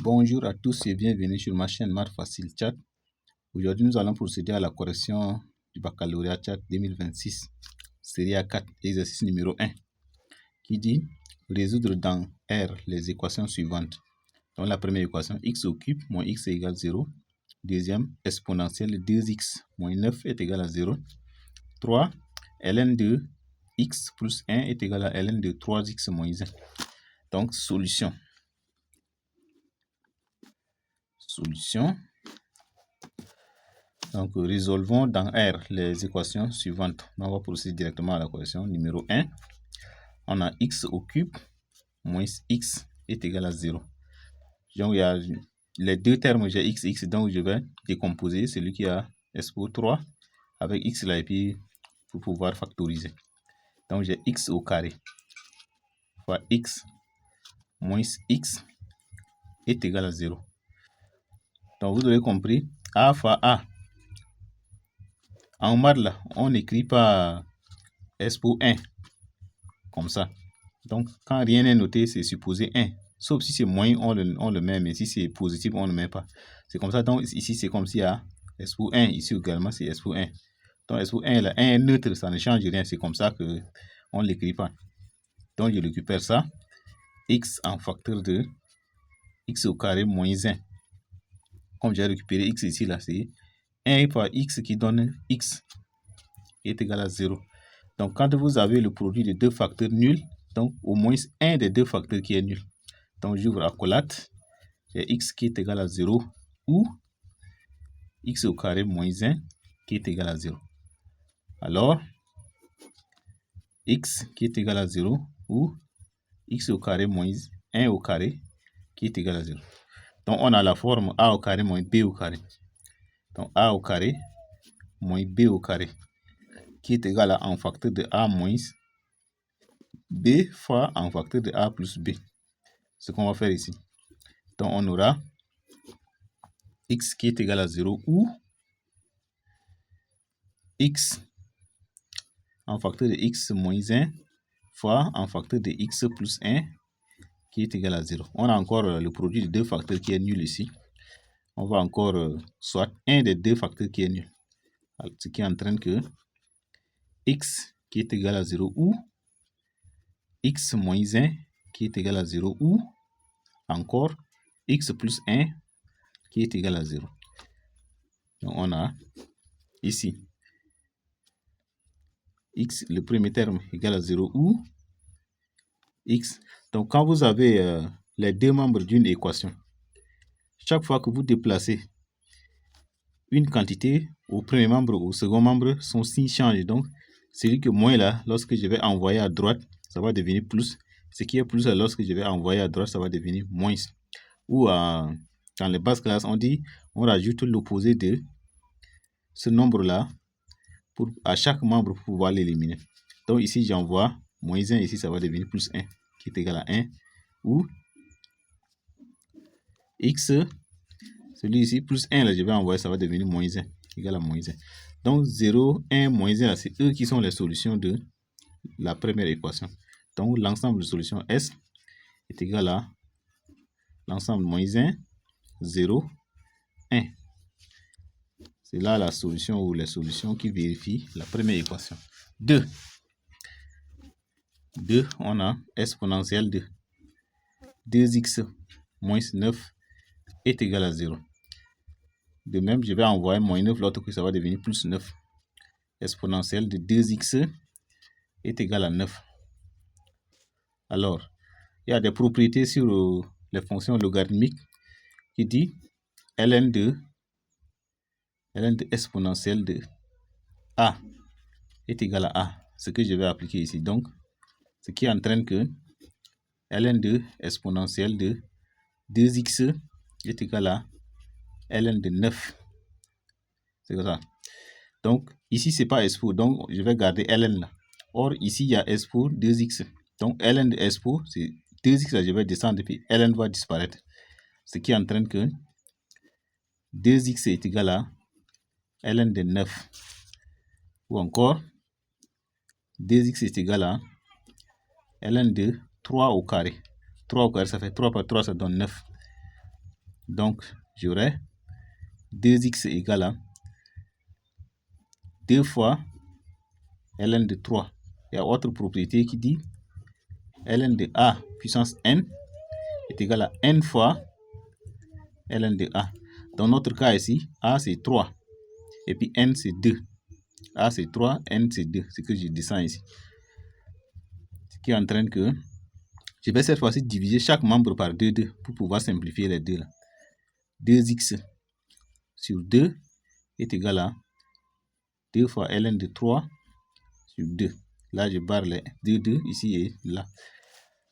Bonjour à tous et bienvenue sur ma chaîne Maths Facile Chat. Aujourd'hui, nous allons procéder à la correction du baccalauréat Chat 2026, série A4, exercice numéro 1, qui dit résoudre dans R les équations suivantes. Donc, la première équation, x au cube moins x égale 0. Deuxième, exponentielle 2x moins 9 est égal à 0. 3, ln de x plus 1 est égal à ln de 3x moins 1. Donc, solution. Donc, résolvons dans R les équations suivantes. On va procéder directement à la correction. Numéro 1, on a x au cube moins x est égal à 0. Donc, il y a les deux termes, j'ai x, donc je vais décomposer celui qui a expo 3 avec x là et puis pour pouvoir factoriser. Donc, j'ai x au carré fois x moins x est égal à 0. Donc, vous avez compris, a fois a. En maths, là, on n'écrit pas expo 1 comme ça. Donc, quand rien n'est noté, c'est supposé 1. Sauf si c'est moins, on le met, mais si c'est positif, on ne le met pas. C'est comme ça. Donc, ici, c'est comme s'il y a expo 1. Ici également, c'est expo 1. Donc, expo 1, là, 1 est neutre, ça ne change rien. C'est comme ça qu'on ne l'écrit pas. Donc, je récupère ça. X en facteur de x au carré moins 1. Comme j'ai récupéré x ici, là, c'est 1 par x qui donne x est égal à 0. Donc, quand vous avez le produit de deux facteurs nuls, donc au moins un des deux facteurs qui est nul. Donc, j'ouvre accolade. J'ai x qui est égal à 0 ou x au carré moins 1 qui est égal à 0. Alors, x qui est égal à 0 ou x au carré moins 1 au carré qui est égal à 0. Donc, on a la forme a au carré moins b au carré. Donc, a au carré moins b au carré qui est égal à un facteur de a moins b fois un facteur de a plus b. Ce qu'on va faire ici. Donc, on aura x qui est égal à 0 ou x en facteur de x moins 1 fois un facteur de x plus 1 qui est égal à 0. On a encore le produit de deux facteurs qui est nul ici. On va encore soit un des deux facteurs qui est nul. Ce qui entraîne que x qui est égal à 0 ou x moins 1 qui est égal à 0 ou encore x plus 1 qui est égal à 0. Donc on a ici x, le premier terme égal à 0 ou x. Donc quand vous avez les deux membres d'une équation, chaque fois que vous déplacez une quantité au premier membre ou au second membre, son signe change. Donc celui que moins là, lorsque je vais envoyer à droite, ça va devenir plus. Ce qui est plus là, lorsque je vais envoyer à droite, ça va devenir moins. Ou dans les bases classes, on dit, on rajoute l'opposé de ce nombre-là pour à chaque membre pour pouvoir l'éliminer. Donc ici, j'envoie moins 1, ici, ça va devenir plus 1, qui est égal à 1. Ou x, celui-ci, plus 1, là, je vais envoyer, ça va devenir moins 1, égal à moins 1. Donc 0, 1, moins 1, c'est eux qui sont les solutions de la première équation. Donc l'ensemble de solutions S est égal à l'ensemble moins 1, 0, 1. C'est là la solution ou les solutions qui vérifient la première équation. 2. 2, on a exponentielle de 2x moins 9 est égal à 0. De même, je vais envoyer moins 9, l'autre côté, ça va devenir plus 9. Exponentielle de 2x est égal à 9. Alors, il y a des propriétés sur les fonctions logarithmiques qui dit ln de exponentielle de a est égal à a, ce que je vais appliquer ici. Donc, ce qui entraîne que ln de exponentielle de 2x est égal à ln de 9. C'est comme ça. Donc, ici, ce n'est pas expo, donc je vais garder ln là. Or, ici, il y a expo 2x. Donc, ln de expo, c'est 2x là, je vais descendre et puis ln va disparaître. Ce qui entraîne que 2x est égal à ln de 9. Ou encore, 2x est égal à ln de 3 au carré. 3 au carré, ça fait 3 par 3, ça donne 9. Donc, j'aurai 2x égale à 2 fois ln de 3. Il y a autre propriété qui dit ln de a puissance n est égal à n fois ln de a. Dans notre cas ici, a c'est 3 et puis n c'est 2. A c'est 3, n c'est 2, ce que je descends ici. Ce qui entraîne que je vais cette fois-ci diviser chaque membre par 2 pour pouvoir simplifier les deux là. 2x sur 2 est égal à 2 fois ln de 3 sur 2. Là, je barre les 2 ici et là.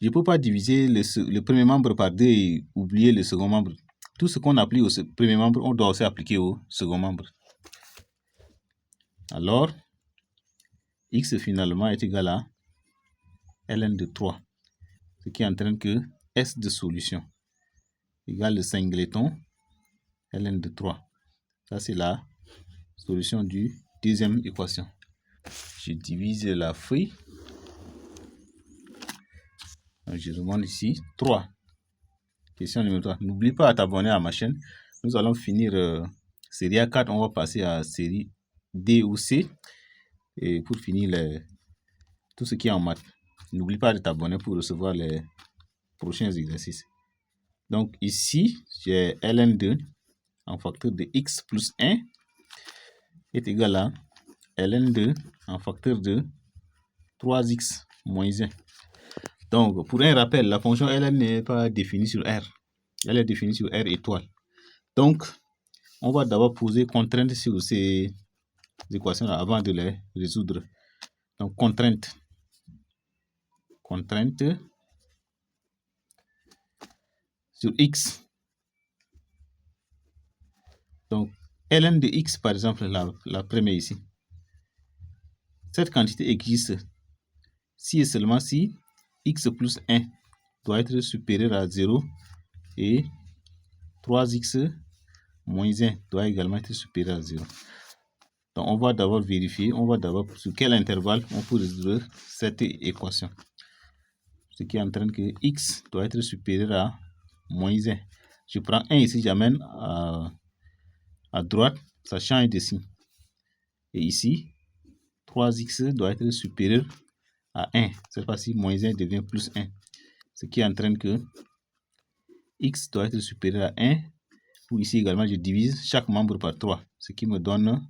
Je ne peux pas diviser le premier membre par 2 et oublier le second membre. Tout ce qu'on applique au premier membre, on doit aussi appliquer au second membre. Alors, x finalement est égal à ln de 3. Ce qui entraîne que S de solution égale le singleton ln de 3. Ça, c'est la solution du deuxième équation. Je divise la feuille. Donc, je demande ici 3. Question numéro 3. N'oublie pas de t'abonner à ma chaîne. Nous allons finir série A4. On va passer à série D ou C. Et pour finir tout ce qui est en maths. N'oublie pas de t'abonner pour recevoir les prochains exercices. Donc ici, j'ai ln2 en facteur de x plus 1 est égal à ln2 en facteur de 3x moins 1. Donc, pour un rappel, la fonction ln n'est pas définie sur R. Elle est définie sur R étoile. Donc, on va d'abord poser contrainte sur ces équations avant de les résoudre. Donc, contrainte sur x. Donc, ln de x, par exemple, la première ici. Cette quantité existe si et seulement si x plus 1 doit être supérieur à 0 et 3x moins 1 doit également être supérieur à 0. Donc, on va d'abord vérifier, on va d'abord sur quel intervalle on peut résoudre cette équation. Ce qui entraîne que x doit être supérieur à moins 1. Je prends 1 ici, j'amène à droite, ça change de signe. Et ici, 3x doit être supérieur à 1. Cette fois-ci, moins 1 devient plus 1. Ce qui entraîne que x doit être supérieur à 1. Ou ici également, je divise chaque membre par 3. Ce qui me donne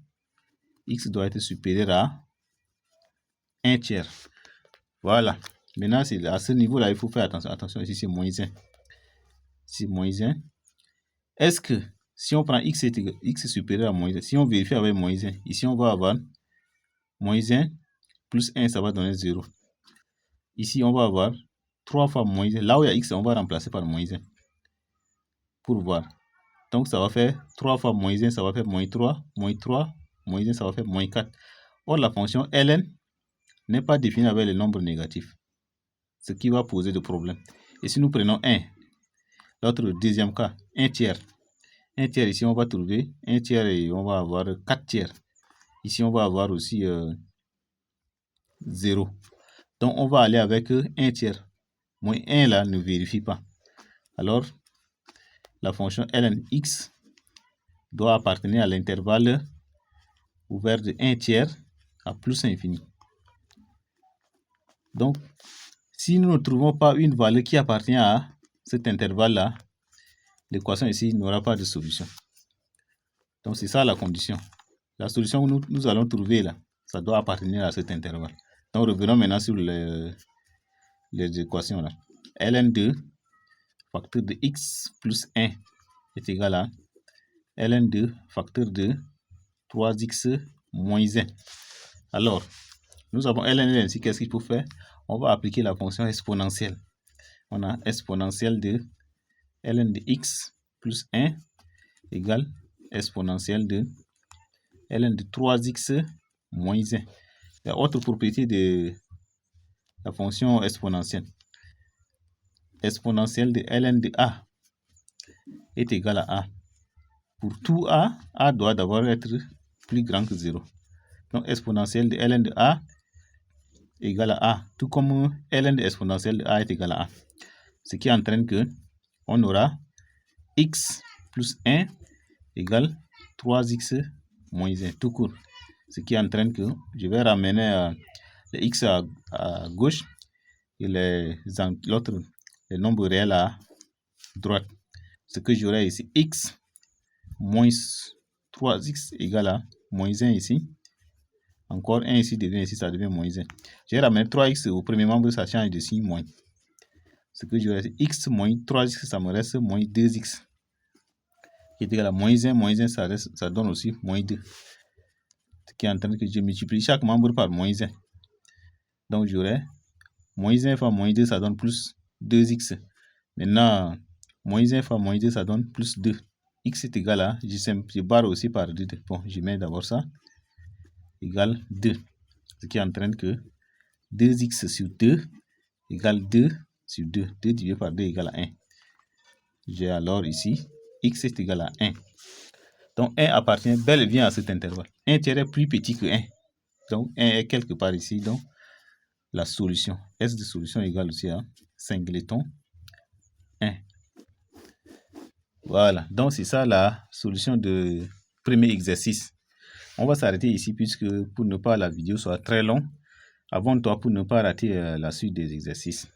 x doit être supérieur à 1 tiers. Voilà. Maintenant, c'est à ce niveau-là, il faut faire attention. Attention, ici, c'est moins 1. C'est moins 1. Est-ce que si on prend x supérieur à moins 1, si on vérifie avec moins 1, ici, on va avoir moins 1 plus 1, ça va donner 0. Ici, on va avoir 3 fois moins 1. Là où il y a x, on va remplacer par moins 1. Pour voir. Donc, ça va faire 3 fois moins 1, ça va faire moins 3, moins 3, moins 1, ça va faire moins 4. Or, la fonction ln n'est pas définie avec les nombres négatifs. Ce qui va poser de problème. Et si nous prenons 1, l'autre deuxième cas, 1 tiers. 1 tiers, ici, on va trouver 1 tiers et on va avoir 4 tiers. Ici, on va avoir aussi 0. Donc, on va aller avec 1 tiers. Moins 1 là ne vérifie pas. Alors, la fonction ln x doit appartenir à l'intervalle ouvert de 1 tiers à plus infini. Donc, si nous ne trouvons pas une valeur qui appartient à cet intervalle-là, l'équation ici n'aura pas de solution. Donc, c'est ça la condition. La solution que nous allons trouver là, ça doit appartenir à cet intervalle. Donc, revenons maintenant sur les équations là. ln2 facteur de x plus 1 est égal à ln2 facteur de 3x moins 1. Alors, nous avons ln ici, qu'est-ce qu'il faut faire? On va appliquer la fonction exponentielle. On a exponentielle de ln de x plus 1 égale exponentielle de ln de 3x moins 1. Il y a autre propriété de la fonction exponentielle. Exponentielle de ln de a est égal à a. Pour tout a doit d'abord être plus grand que 0. Donc, exponentielle de ln de a égale à a. Tout comme ln de exponentielle de a est égal à a. Ce qui entraîne que on aura x plus 1 égale 3x moins 1, tout court. Ce qui entraîne que je vais ramener les x à gauche et les nombres réels à droite. Ce que j'aurai ici, x moins 3x égale à moins 1 ici. Encore 1 ici devient ici, ça devient moins 1. J'ai ramené 3x au premier membre, ça change de signe moins. Ce que j'aurai, c'est x moins 3x, ça me reste moins 2x. Qui est égal à moins 1, ça donne aussi moins 2. Ce qui est en train que je multiplie chaque membre par moins 1. Donc j'aurai moins 1 fois moins 2, ça donne plus 2x. Maintenant, moins 1 fois moins 2, ça donne plus 2. X est égal à, je barre aussi par 2. Bon, je mets d'abord ça, égale 2. Ce qui entraîne que 2x sur 2 égale 2 sur 2. 2 divisé par 2 égale à 1. J'ai alors ici, x est égal à 1. Donc 1 appartient bel et bien à cet intervalle. 1 tiers est plus petit que 1. Donc 1 est quelque part ici. Donc la solution, S de solution égale aussi à singleton 1. Voilà, donc c'est ça la solution de premier exercice. On va s'arrêter ici puisque pour ne pas la vidéo soit très longue, abonne-toi pour ne pas rater la suite des exercices.